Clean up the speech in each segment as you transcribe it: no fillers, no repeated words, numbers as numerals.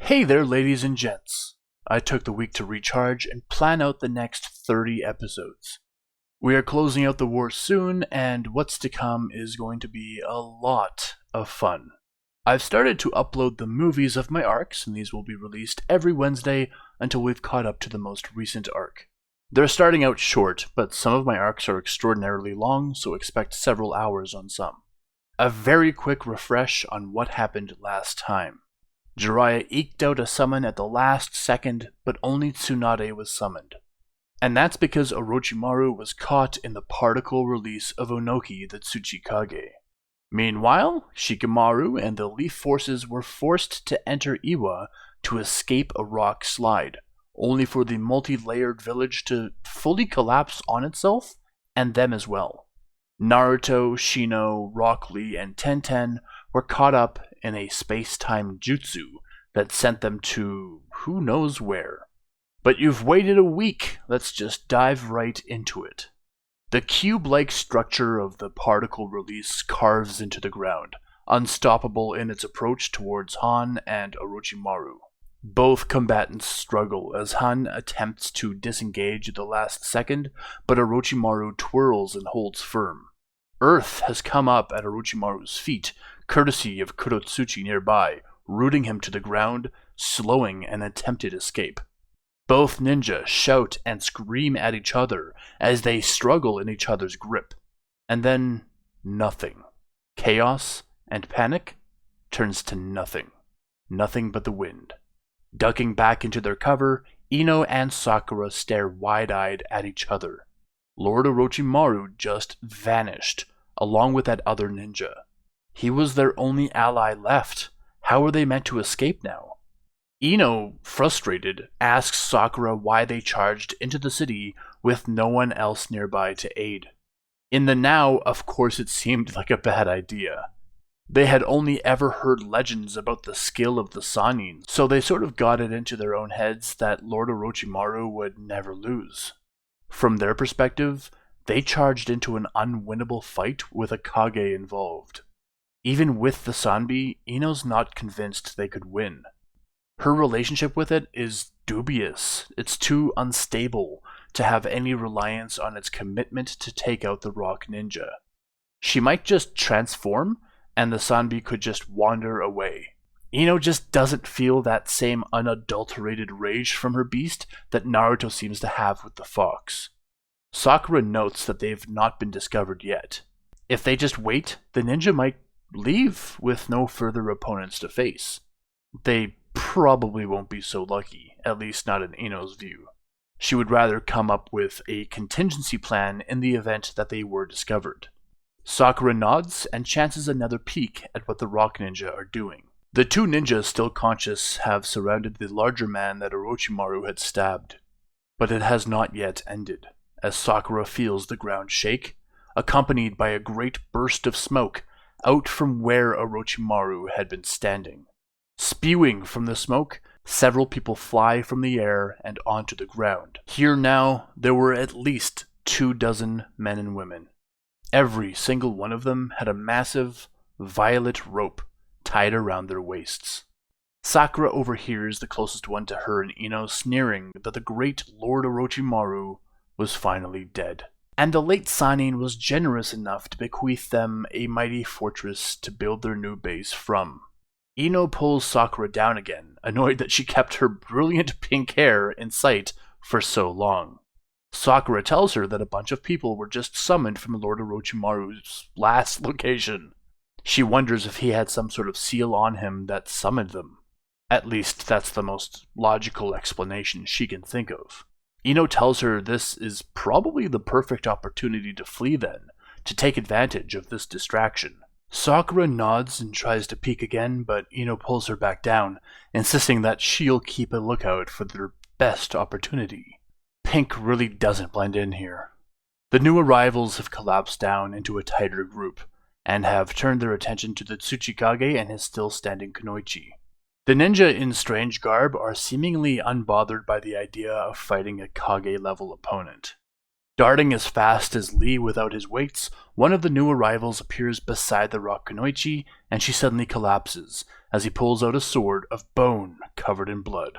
Hey there, ladies and gents. I took the week to recharge and plan out the next 30 episodes. We are closing out the war soon, and what's to come is going to be a lot of fun. I've started to upload the movies of my arcs, and these will be released every Wednesday until we've caught up to the most recent arc. They're starting out short, but some of my arcs are extraordinarily long, so expect several hours on some. A very quick refresh on what happened last time. Jiraiya eked out a summon at the last second, but only Tsunade was summoned. And that's because Orochimaru was caught in the particle release of Onoki the Tsuchikage. Meanwhile, Shikamaru and the Leaf Forces were forced to enter Iwa to escape a rock slide, only for the multi-layered village to fully collapse on itself, and them as well. Naruto, Shino, Rock Lee, and Tenten were caught up in a space-time jutsu that sent them to who knows where. But you've waited a week, let's just dive right into it. The cube-like structure of the particle release carves into the ground, unstoppable in its approach towards Han and Orochimaru. Both combatants struggle as Han attempts to disengage at the last second, but Orochimaru twirls and holds firm. Earth has come up at Orochimaru's feet, courtesy of Kurotsuchi nearby, rooting him to the ground, slowing an attempted escape. Both ninja shout and scream at each other as they struggle in each other's grip. And then, nothing. Chaos and panic turns to nothing. Nothing but the wind. Ducking back into their cover, Ino and Sakura stare wide-eyed at each other. Lord Orochimaru just vanished, along with that other ninja. He was their only ally left. How were they meant to escape now? Ino, frustrated, asks Sakura why they charged into the city with no one else nearby to aid. In the now, of course it seemed like a bad idea. They had only ever heard legends about the skill of the Sannin, so they sort of got it into their own heads that Lord Orochimaru would never lose. From their perspective, they charged into an unwinnable fight with a Kage involved. Even with the Sanbi, Ino's not convinced they could win. Her relationship with it is dubious. It's too unstable to have any reliance on its commitment to take out the Rock Ninja. She might just transform, and the Sanbi could just wander away. Ino just doesn't feel that same unadulterated rage from her beast that Naruto seems to have with the fox. Sakura notes that they've not been discovered yet. If they just wait, the ninja might leave with no further opponents to face. They probably won't be so lucky, at least not in Ino's view. She would rather come up with a contingency plan in the event that they were discovered. Sakura nods and chances another peek at what the Rock Ninja are doing. The two ninjas still conscious have surrounded the larger man that Orochimaru had stabbed. But it has not yet ended, as Sakura feels the ground shake, accompanied by a great burst of smoke out from where Orochimaru had been standing. Spewing from the smoke, several people fly from the air and onto the ground. Here now, there were at least 24 men and women. Every single one of them had a massive, violet rope tied around their waists. Sakura overhears the closest one to her and Ino sneering that the great Lord Orochimaru was finally dead. And the late Sannin was generous enough to bequeath them a mighty fortress to build their new base from. Ino pulls Sakura down again, annoyed that she kept her brilliant pink hair in sight for so long. Sakura tells her that a bunch of people were just summoned from Lord Orochimaru's last location. She wonders if he had some sort of seal on him that summoned them. At least that's the most logical explanation she can think of. Ino tells her this is probably the perfect opportunity to flee then, to take advantage of this distraction. Sakura nods and tries to peek again, but Ino pulls her back down, insisting that she'll keep a lookout for their best opportunity. Pink really doesn't blend in here. The new arrivals have collapsed down into a tighter group, and have turned their attention to the Tsuchikage and his still-standing Kunoichi. The ninja in strange garb are seemingly unbothered by the idea of fighting a Kage-level opponent. Darting as fast as Lee without his weights, one of the new arrivals appears beside the Rock Kunoichi, and she suddenly collapses, as he pulls out a sword of bone covered in blood.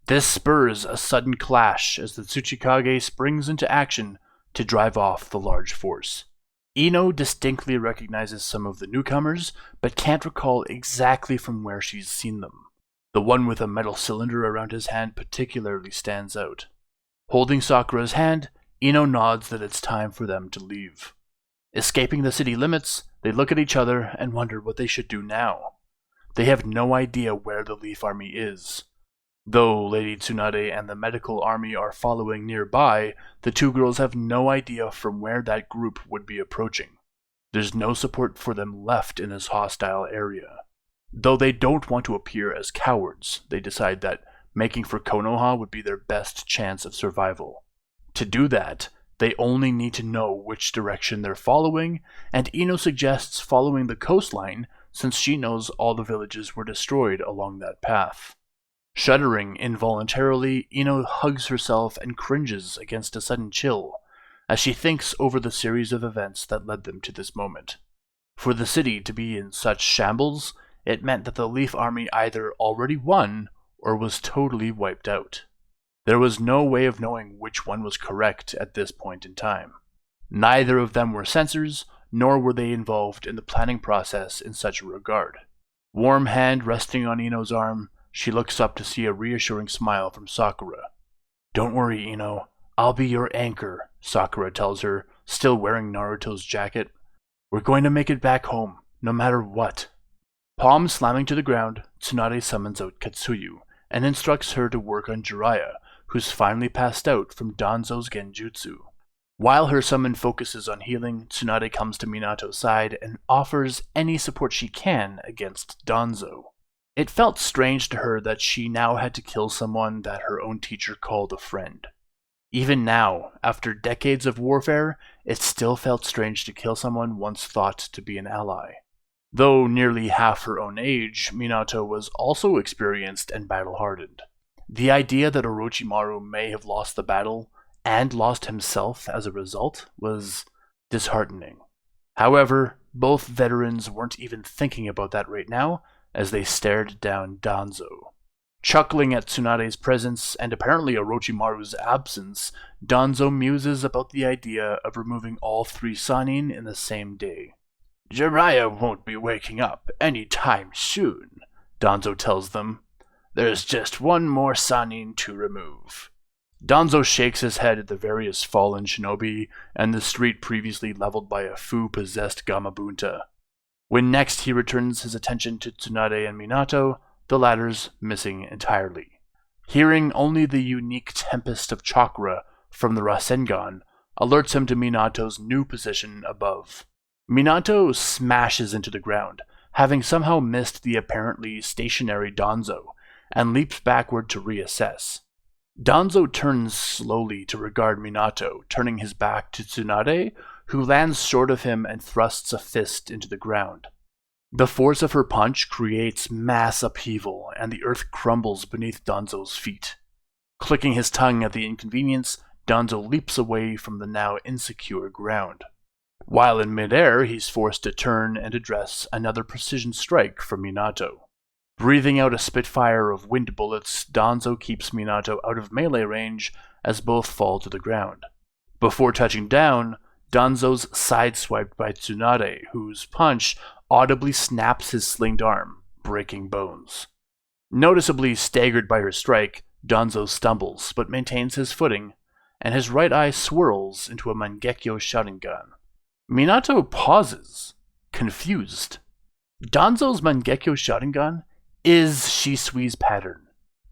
This spurs a sudden clash as the Tsuchikage springs into action to drive off the large force. Ino distinctly recognizes some of the newcomers, but can't recall exactly from where she's seen them. The one with a metal cylinder around his hand particularly stands out. Holding Sakura's hand, Ino nods that it's time for them to leave. Escaping the city limits, they look at each other and wonder what they should do now. They have no idea where the Leaf Army is. Though Lady Tsunade and the medical army are following nearby, the two girls have no idea from where that group would be approaching. There's no support for them left in this hostile area. Though they don't want to appear as cowards, they decide that making for Konoha would be their best chance of survival. To do that, they only need to know which direction they're following, and Ino suggests following the coastline since she knows all the villages were destroyed along that path. Shuddering involuntarily, Ino hugs herself and cringes against a sudden chill, as she thinks over the series of events that led them to this moment. For the city to be in such shambles, it meant that the Leaf Army either already won or was totally wiped out. There was no way of knowing which one was correct at this point in time. Neither of them were censors, nor were they involved in the planning process in such a regard. Warm hand resting on Ino's arm, she looks up to see a reassuring smile from Sakura. "Don't worry, Ino. I'll be your anchor," Sakura tells her, still wearing Naruto's jacket. "We're going to make it back home, no matter what." Palm slamming to the ground, Tsunade summons out Katsuyu and instructs her to work on Jiraiya, who's finally passed out from Danzo's genjutsu. While her summon focuses on healing, Tsunade comes to Minato's side and offers any support she can against Danzo. It felt strange to her that she now had to kill someone that her own teacher called a friend. Even now, after decades of warfare, it still felt strange to kill someone once thought to be an ally. Though nearly half her own age, Minato was also experienced and battle-hardened. The idea that Orochimaru may have lost the battle, and lost himself as a result, was disheartening. However, both veterans weren't even thinking about that right now, as they stared down Danzo. Chuckling at Tsunade's presence and apparently Orochimaru's absence, Danzo muses about the idea of removing all three Sannin in the same day. "Jiraiya won't be waking up any time soon," Danzo tells them. "There's just one more Sannin to remove." Danzo shakes his head at the various fallen shinobi and the street previously leveled by a Fu-possessed Gamabunta. When next he returns his attention to Tsunade and Minato, the latter's missing entirely. Hearing only the unique tempest of chakra from the Rasengan alerts him to Minato's new position above. Minato smashes into the ground, having somehow missed the apparently stationary Danzo, and leaps backward to reassess. Danzo turns slowly to regard Minato, turning his back to Tsunade, who lands short of him and thrusts a fist into the ground. The force of her punch creates mass upheaval, and the earth crumbles beneath Danzo's feet. Clicking his tongue at the inconvenience, Danzo leaps away from the now insecure ground. While in midair, he's forced to turn and address another precision strike from Minato. Breathing out a spitfire of wind bullets, Danzo keeps Minato out of melee range as both fall to the ground. Before touching down, Danzo's sideswiped by Tsunade, whose punch audibly snaps his slinged arm, breaking bones. Noticeably staggered by her strike, Danzo stumbles, but maintains his footing, and his right eye swirls into a Mangekyo Sharingan. Minato pauses, confused. Danzo's Mangekyo Sharingan is Shisui's pattern,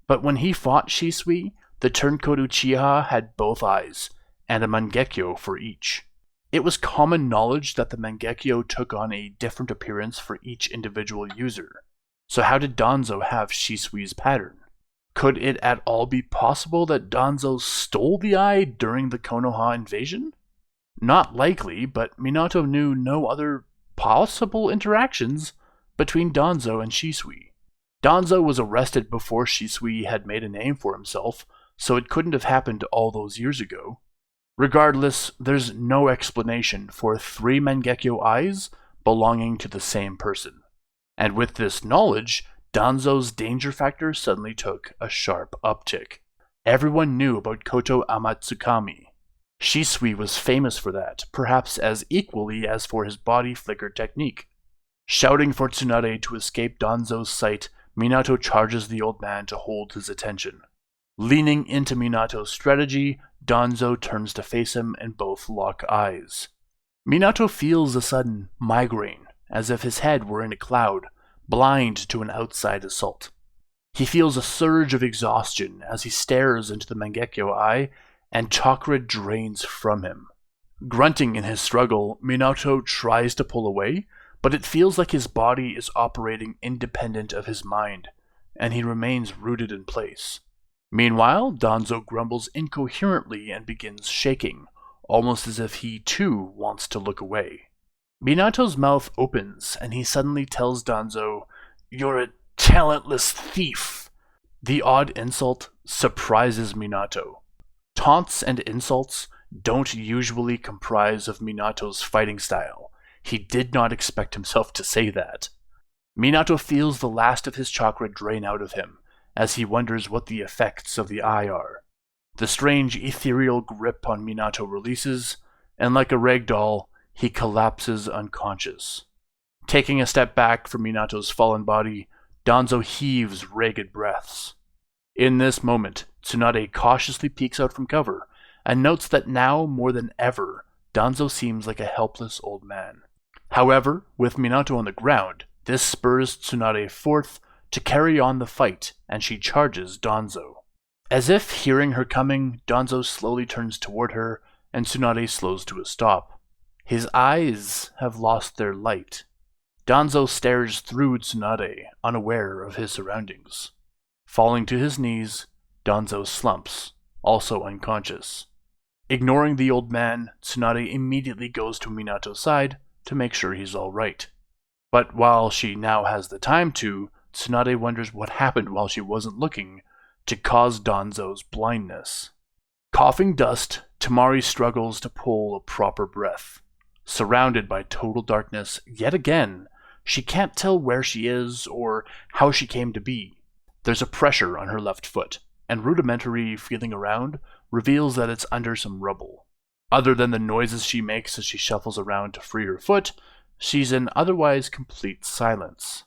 but when he fought Shisui, the Turnkodo Uchiha had both eyes, and a Mangekyo for each. It was common knowledge that the Mangekyo took on a different appearance for each individual user. So how did Danzo have Shisui's pattern? Could it at all be possible that Danzo stole the eye during the Konoha invasion? Not likely, but Minato knew no other possible interactions between Danzo and Shisui. Danzo was arrested before Shisui had made a name for himself, so it couldn't have happened all those years ago. Regardless, there's no explanation for 3 Mangekyo eyes belonging to the same person. And with this knowledge, Danzo's danger factor suddenly took a sharp uptick. Everyone knew about Koto Amatsukami. Shisui was famous for that, perhaps as equally as for his body flicker technique. Shouting for Tsunade to escape Danzo's sight, Minato charges the old man to hold his attention. Leaning into Minato's strategy, Danzo turns to face him and both lock eyes. Minato feels a sudden migraine, as if his head were in a cloud, blind to an outside assault. He feels a surge of exhaustion as he stares into the Mangekyo eye, and chakra drains from him. Grunting in his struggle, Minato tries to pull away, but it feels like his body is operating independent of his mind, and he remains rooted in place. Meanwhile, Danzo grumbles incoherently and begins shaking, almost as if he too wants to look away. Minato's mouth opens, and he suddenly tells Danzo, "You're a talentless thief." The odd insult surprises Minato. Taunts and insults don't usually comprise of Minato's fighting style. He did not expect himself to say that. Minato feels the last of his chakra drain out of him, as he wonders what the effects of the eye are. The strange ethereal grip on Minato releases, and like a rag doll, he collapses unconscious. Taking a step back from Minato's fallen body, Danzo heaves ragged breaths. In this moment, Tsunade cautiously peeks out from cover, and notes that now more than ever, Danzo seems like a helpless old man. However, with Minato on the ground, this spurs Tsunade forth to carry on the fight, and she charges Danzo. As if hearing her coming, Danzo slowly turns toward her, and Tsunade slows to a stop. His eyes have lost their light. Danzo stares through Tsunade, unaware of his surroundings. Falling to his knees, Danzo slumps, also unconscious. Ignoring the old man, Tsunade immediately goes to Minato's side to make sure he's all right. But while she now has the time to, Tsunade wonders what happened while she wasn't looking to cause Danzo's blindness. Coughing dust, Tamari struggles to pull a proper breath. Surrounded by total darkness yet again, she can't tell where she is or how she came to be. There's a pressure on her left foot, and rudimentary feeling around reveals that it's under some rubble. Other than the noises she makes as she shuffles around to free her foot, she's in otherwise complete silence.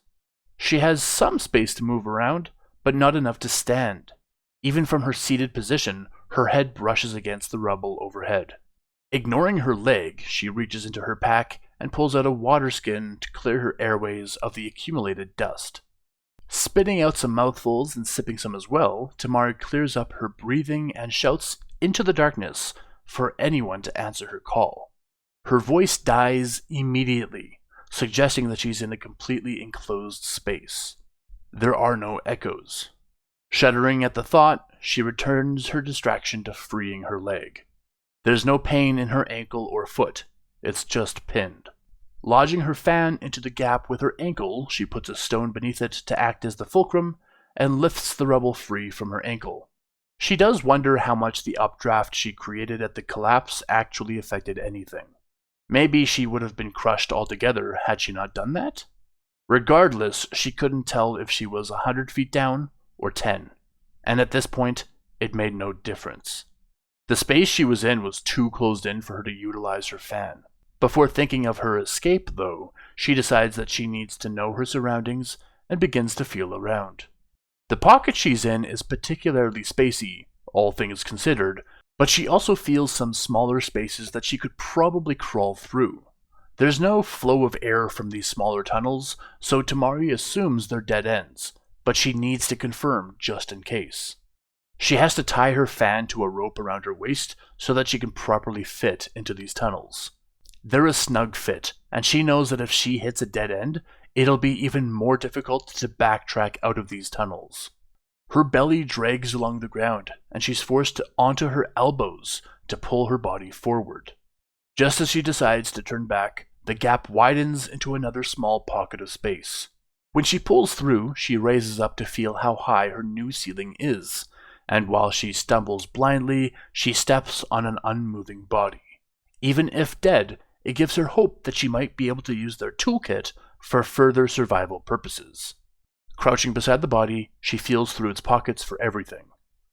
She has some space to move around, but not enough to stand. Even from her seated position, her head brushes against the rubble overhead. Ignoring her leg, she reaches into her pack and pulls out a water skin to clear her airways of the accumulated dust. Spitting out some mouthfuls and sipping some as well, Tamari clears up her breathing and shouts into the darkness for anyone to answer her call. Her voice dies immediately, suggesting that she's in a completely enclosed space. There are no echoes. Shuddering at the thought, she returns her distraction to freeing her leg. There's no pain in her ankle or foot, it's just pinned. Lodging her fan into the gap with her ankle, she puts a stone beneath it to act as the fulcrum and lifts the rubble free from her ankle. She does wonder how much the updraft she created at the collapse actually affected anything. Maybe she would have been crushed altogether had she not done that? Regardless, she couldn't tell if she was 100 feet down or 10, and at this point, it made no difference. The space she was in was too closed in for her to utilize her fan. Before thinking of her escape, though, she decides that she needs to know her surroundings and begins to feel around. The pocket she's in is particularly spacey, all things considered, but she also feels some smaller spaces that she could probably crawl through. There's no flow of air from these smaller tunnels, so Tamari assumes they're dead ends, but she needs to confirm just in case. She has to tie her fan to a rope around her waist so that she can properly fit into these tunnels. They're a snug fit, and she knows that if she hits a dead end, it'll be even more difficult to backtrack out of these tunnels. Her belly drags along the ground, and she's forced onto her elbows to pull her body forward. Just as she decides to turn back, the gap widens into another small pocket of space. When she pulls through, she raises up to feel how high her new ceiling is, and while she stumbles blindly, she steps on an unmoving body. Even if dead, it gives her hope that she might be able to use their toolkit for further survival purposes. Crouching beside the body, she feels through its pockets for everything.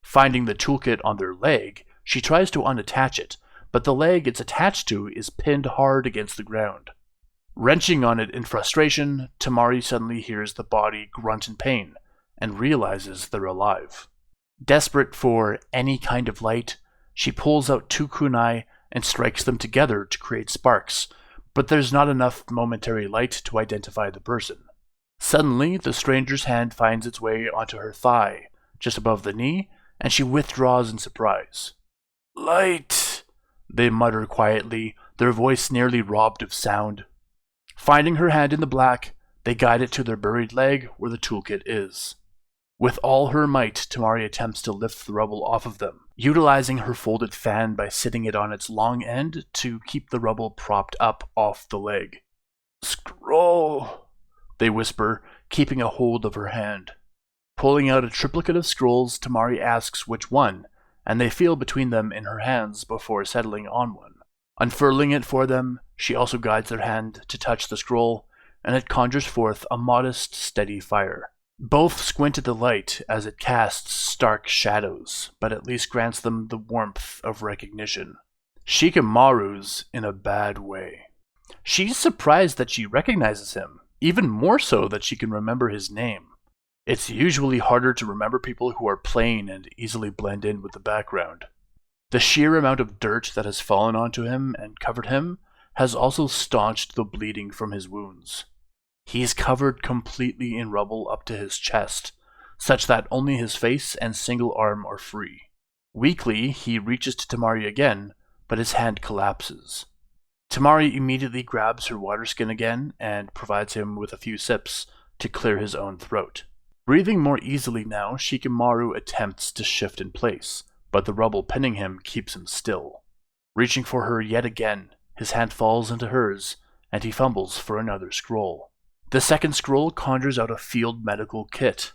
Finding the toolkit on their leg, she tries to unattach it, but the leg it's attached to is pinned hard against the ground. Wrenching on it in frustration, Tamari suddenly hears the body grunt in pain and realizes they're alive. Desperate for any kind of light, she pulls out 2 kunai and strikes them together to create sparks, but there's not enough momentary light to identify the person. Suddenly, the stranger's hand finds its way onto her thigh, just above the knee, and she withdraws in surprise. "Light!" they mutter quietly, their voice nearly robbed of sound. Finding her hand in the black, they guide it to their buried leg where the toolkit is. With all her might, Tamari attempts to lift the rubble off of them, utilizing her folded fan by sitting it on its long end to keep the rubble propped up off the leg. "Scroll!" they whisper, keeping a hold of her hand. Pulling out a triplicate of scrolls, Tamari asks which one, and they feel between them in her hands before settling on one. Unfurling it for them, she also guides their hand to touch the scroll, and it conjures forth a modest, steady fire. Both squint at the light as it casts stark shadows, but at least grants them the warmth of recognition. Shikamaru's in a bad way. She's surprised that she recognizes him, even more so that she can remember his name. It's usually harder to remember people who are plain and easily blend in with the background. The sheer amount of dirt that has fallen onto him and covered him has also staunched the bleeding from his wounds. He's covered completely in rubble up to his chest, such that only his face and single arm are free. Weakly, he reaches to Tamari again, but his hand collapses. Tamari immediately grabs her water skin again and provides him with a few sips to clear his own throat. Breathing more easily now, Shikamaru attempts to shift in place, but the rubble pinning him keeps him still. Reaching for her yet again, his hand falls into hers, and he fumbles for another scroll. The second scroll conjures out a field medical kit.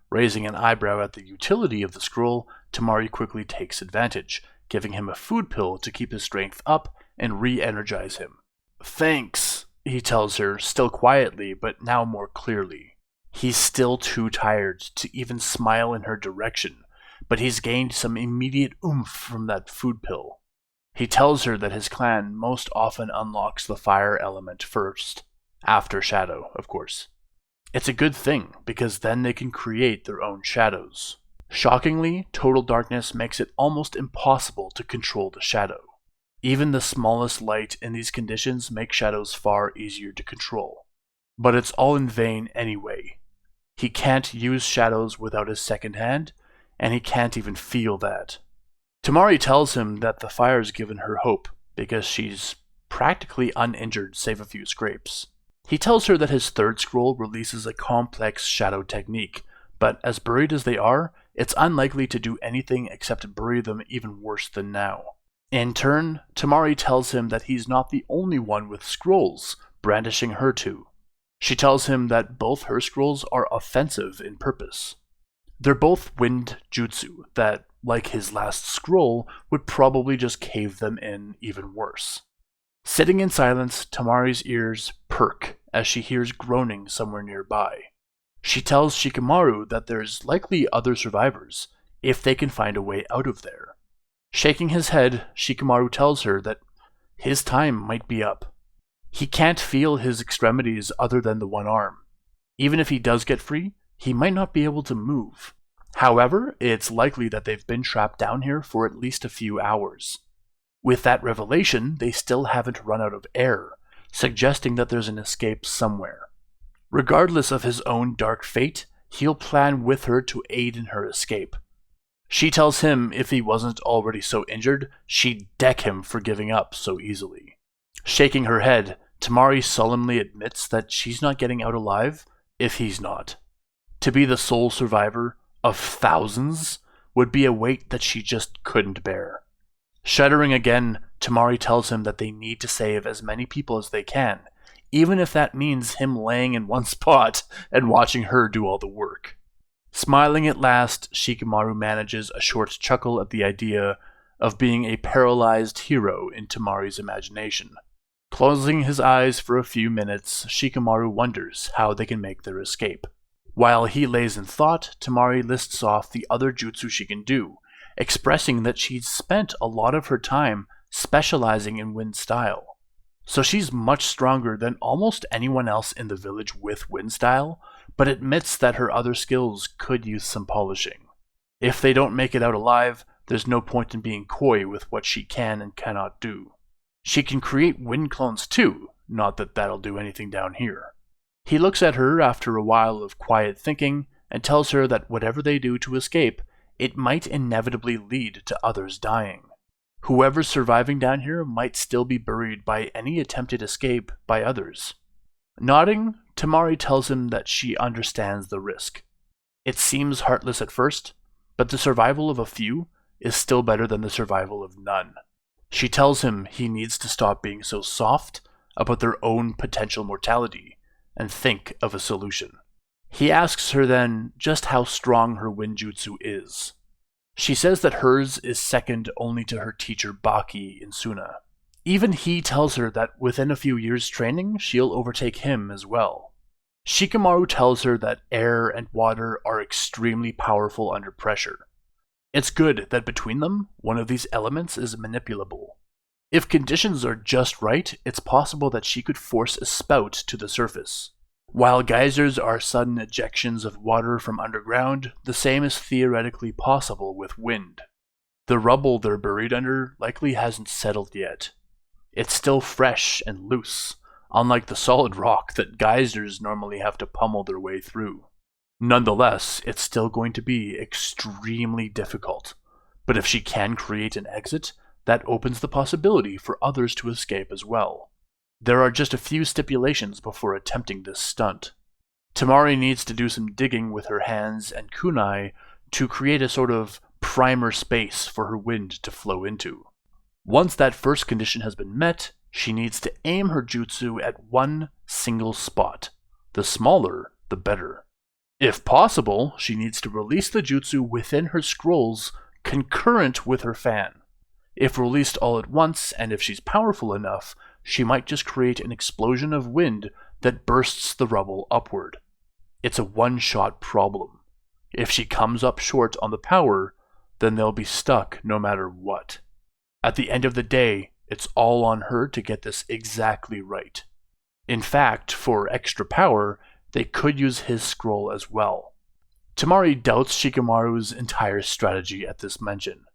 Raising an eyebrow at the utility of the scroll, Tamari quickly takes advantage, giving him a food pill to keep his strength up and re-energize him. "Thanks," he tells her, still quietly, but now more clearly. He's still too tired to even smile in her direction, but he's gained some immediate oomph from that food pill. He tells her that his clan most often unlocks the fire element first, after shadow, of course. It's a good thing, because then they can create their own shadows. Shockingly, total darkness makes it almost impossible to control the shadow. Even the smallest light in these conditions make shadows far easier to control. But it's all in vain anyway. He can't use shadows without his second hand, and he can't even feel that. Tamari tells him that the fire's given her hope, because she's practically uninjured save a few scrapes. He tells her that his third scroll releases a complex shadow technique, but as buried as they are, it's unlikely to do anything except bury them even worse than now. In turn, Tamari tells him that he's not the only one with scrolls, brandishing her too. She tells him that both her scrolls are offensive in purpose. They're both wind jutsu that, like his last scroll, would probably just cave them in even worse. Sitting in silence, Tamari's ears perk as she hears groaning somewhere nearby. She tells Shikamaru that there's likely other survivors, if they can find a way out of there. Shaking his head, Shikamaru tells her that his time might be up. He can't feel his extremities other than the one arm. Even if he does get free, he might not be able to move. However, it's likely that they've been trapped down here for at least a few hours. With that revelation, they still haven't run out of air, suggesting that there's an escape somewhere. Regardless of his own dark fate, he'll plan with her to aid in her escape. She tells him if he wasn't already so injured, she'd deck him for giving up so easily. Shaking her head, Tamari solemnly admits that she's not getting out alive if he's not. To be the sole survivor of thousands would be a weight that she just couldn't bear. Shuddering again, Tamari tells him that they need to save as many people as they can, even if that means him laying in one spot and watching her do all the work. Smiling at last, Shikamaru manages a short chuckle at the idea of being a paralyzed hero in Tamari's imagination. Closing his eyes for a few minutes, Shikamaru wonders how they can make their escape. While he lays in thought, Tamari lists off the other jutsu she can do, expressing that she's spent a lot of her time specializing in wind style. So she's much stronger than almost anyone else in the village with wind style, but admits that her other skills could use some polishing. If they don't make it out alive, there's no point in being coy with what she can and cannot do. She can create wind clones too, not that that'll do anything down here. He looks at her after a while of quiet thinking and tells her that whatever they do to escape, it might inevitably lead to others dying. Whoever's surviving down here might still be buried by any attempted escape by others. Nodding, Tamari tells him that she understands the risk. It seems heartless at first, but the survival of a few is still better than the survival of none. She tells him he needs to stop being so soft about their own potential mortality and think of a solution. He asks her then just how strong her Winjutsu is. She says that hers is second only to her teacher Baki in Suna. Even he tells her that within a few years' training, she'll overtake him as well. Shikamaru tells her that air and water are extremely powerful under pressure. It's good that between them, one of these elements is manipulable. If conditions are just right, it's possible that she could force a spout to the surface. While geysers are sudden ejections of water from underground, the same is theoretically possible with wind. The rubble they're buried under likely hasn't settled yet. It's still fresh and loose, unlike the solid rock that geysers normally have to pummel their way through. Nonetheless, it's still going to be extremely difficult, but if she can create an exit, that opens the possibility for others to escape as well. There are just a few stipulations before attempting this stunt. Tamari needs to do some digging with her hands and kunai to create a sort of primer space for her wind to flow into. Once that first condition has been met, she needs to aim her jutsu at one single spot. The smaller, the better. If possible, she needs to release the jutsu within her scrolls concurrent with her fan. If released all at once, and if she's powerful enough, she might just create an explosion of wind that bursts the rubble upward. It's a one-shot problem. If she comes up short on the power, then they'll be stuck no matter what. At the end of the day, it's all on her to get this exactly right. In fact, for extra power, they could use his scroll as well. Tamari doubts Shikamaru's entire strategy at this mention.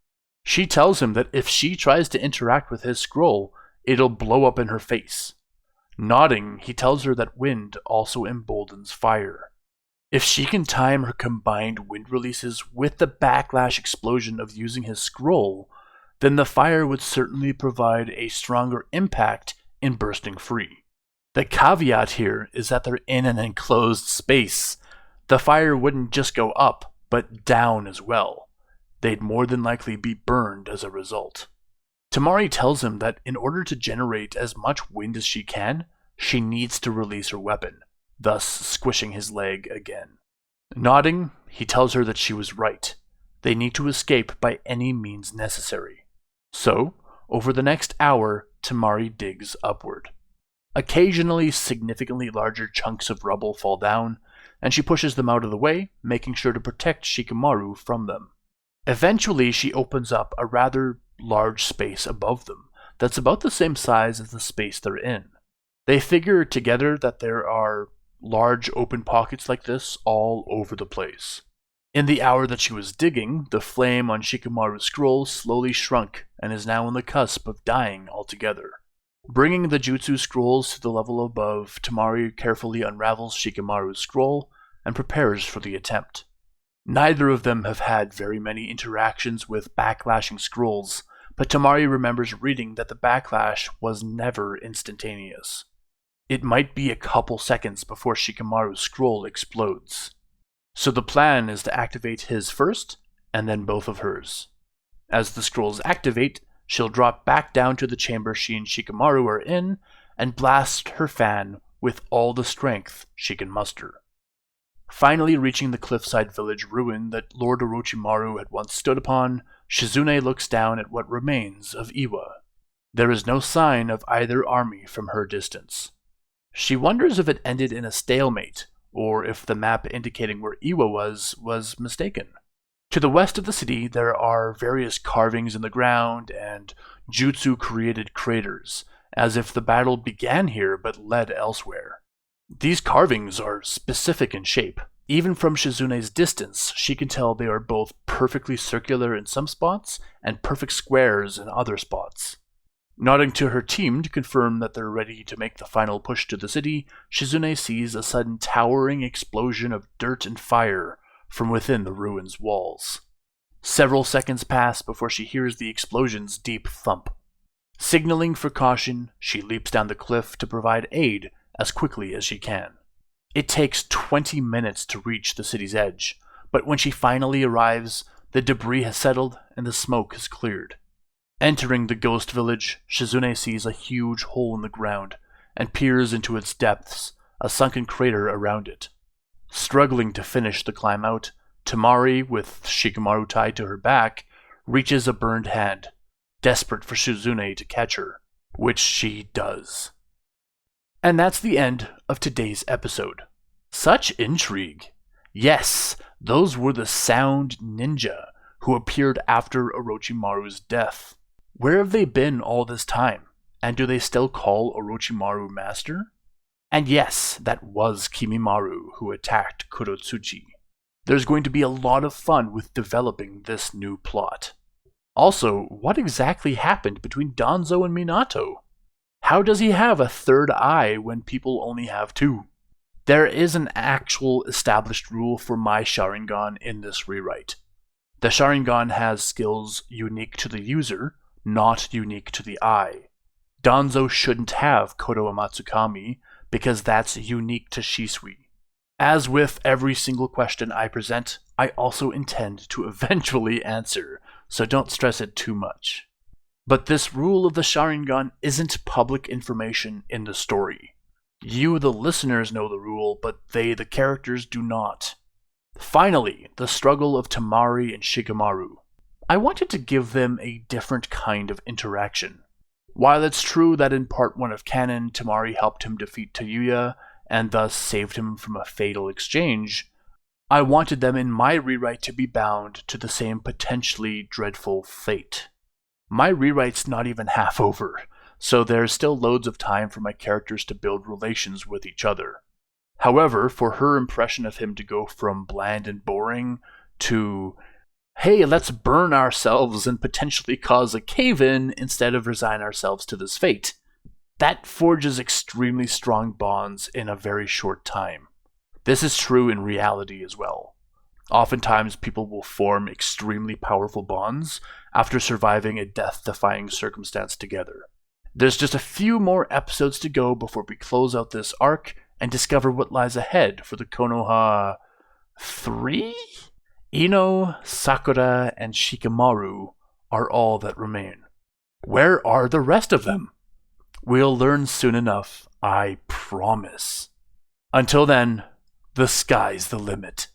She tells him that if she tries to interact with his scroll, it'll blow up in her face. Nodding, he tells her that wind also emboldens fire. If she can time her combined wind releases with the backlash explosion of using his scroll, then the fire would certainly provide a stronger impact in bursting free. The caveat here is that they're in an enclosed space. The fire wouldn't just go up, but down as well. They'd more than likely be burned as a result. Tamari tells him that in order to generate as much wind as she can, she needs to release her weapon, thus squishing his leg again. Nodding, he tells her that she was right. They need to escape by any means necessary. So, over the next hour, Tamari digs upward. Occasionally, significantly larger chunks of rubble fall down, and she pushes them out of the way, making sure to protect Shikamaru from them. Eventually, she opens up a rather large space above them that's about the same size as the space they're in. They figure together that there are large open pockets like this all over the place. In the hour that she was digging, the flame on Shikamaru's scroll slowly shrunk and is now on the cusp of dying altogether. Bringing the jutsu scrolls to the level above, Tamari carefully unravels Shikamaru's scroll and prepares for the attempt. Neither of them have had very many interactions with backlashing scrolls, but Tamari remembers reading that the backlash was never instantaneous. It might be a couple seconds before Shikamaru's scroll explodes. So the plan is to activate his first, and then both of hers. As the scrolls activate, she'll drop back down to the chamber she and Shikamaru are in, and blast her fan with all the strength she can muster. Finally reaching the cliffside village ruin that Lord Orochimaru had once stood upon, Shizune looks down at what remains of Iwa. There is no sign of either army from her distance. She wonders if it ended in a stalemate, or if the map indicating where Iwa was mistaken. To the west of the city, there are various carvings in the ground and jutsu-created craters, as if the battle began here but led elsewhere. These carvings are specific in shape. Even from Shizune's distance, she can tell they are both perfectly circular in some spots and perfect squares in other spots. Nodding to her team to confirm that they're ready to make the final push to the city, Shizune sees a sudden towering explosion of dirt and fire from within the ruins' walls. Several seconds pass before she hears the explosion's deep thump. Signaling for caution, she leaps down the cliff to provide aid as quickly as she can. It takes 20 minutes to reach the city's edge, but when she finally arrives, the debris has settled and the smoke has cleared. Entering the ghost village, Shizune sees a huge hole in the ground and peers into its depths, a sunken crater around it. Struggling to finish the climb out, Tamari, with Shikamaru tied to her back, reaches a burned hand, desperate for Shizune to catch her, which she does. And that's the end of today's episode. Such intrigue. Yes, those were the Sound Ninja who appeared after Orochimaru's death. Where have they been all this time? And do they still call Orochimaru Master? And yes, that was Kimimaru who attacked Kurotsuchi. There's going to be a lot of fun with developing this new plot. Also, what exactly happened between Danzo and Minato? How does he have a third eye when people only have two? There is an actual established rule for my Sharingan in this rewrite. The Sharingan has skills unique to the user, not unique to the eye. Danzo shouldn't have Kodo Amatsukami because that's unique to Shisui. As with every single question I present, I also intend to eventually answer, so don't stress it too much. But this rule of the Sharingan isn't public information in the story. You, the listeners, know the rule, but they, the characters, do not. Finally, the struggle of Tamari and Shikamaru. I wanted to give them a different kind of interaction. While it's true that in part 1 of canon, Tamari helped him defeat Tayuya, and thus saved him from a fatal exchange, I wanted them in my rewrite to be bound to the same potentially dreadful fate. My rewrite's not even half over, so there's still loads of time for my characters to build relations with each other. However, for her impression of him to go from bland and boring to, hey, let's burn ourselves and potentially cause a cave-in instead of resign ourselves to this fate, that forges extremely strong bonds in a very short time. This is true in reality as well. Oftentimes, people will form extremely powerful bonds after surviving a death-defying circumstance together. There's just a few more episodes to go before we close out this arc and discover what lies ahead for the Konoha 3? Ino, Sakura, and Shikamaru are all that remain. Where are the rest of them? We'll learn soon enough, I promise. Until then, the sky's the limit.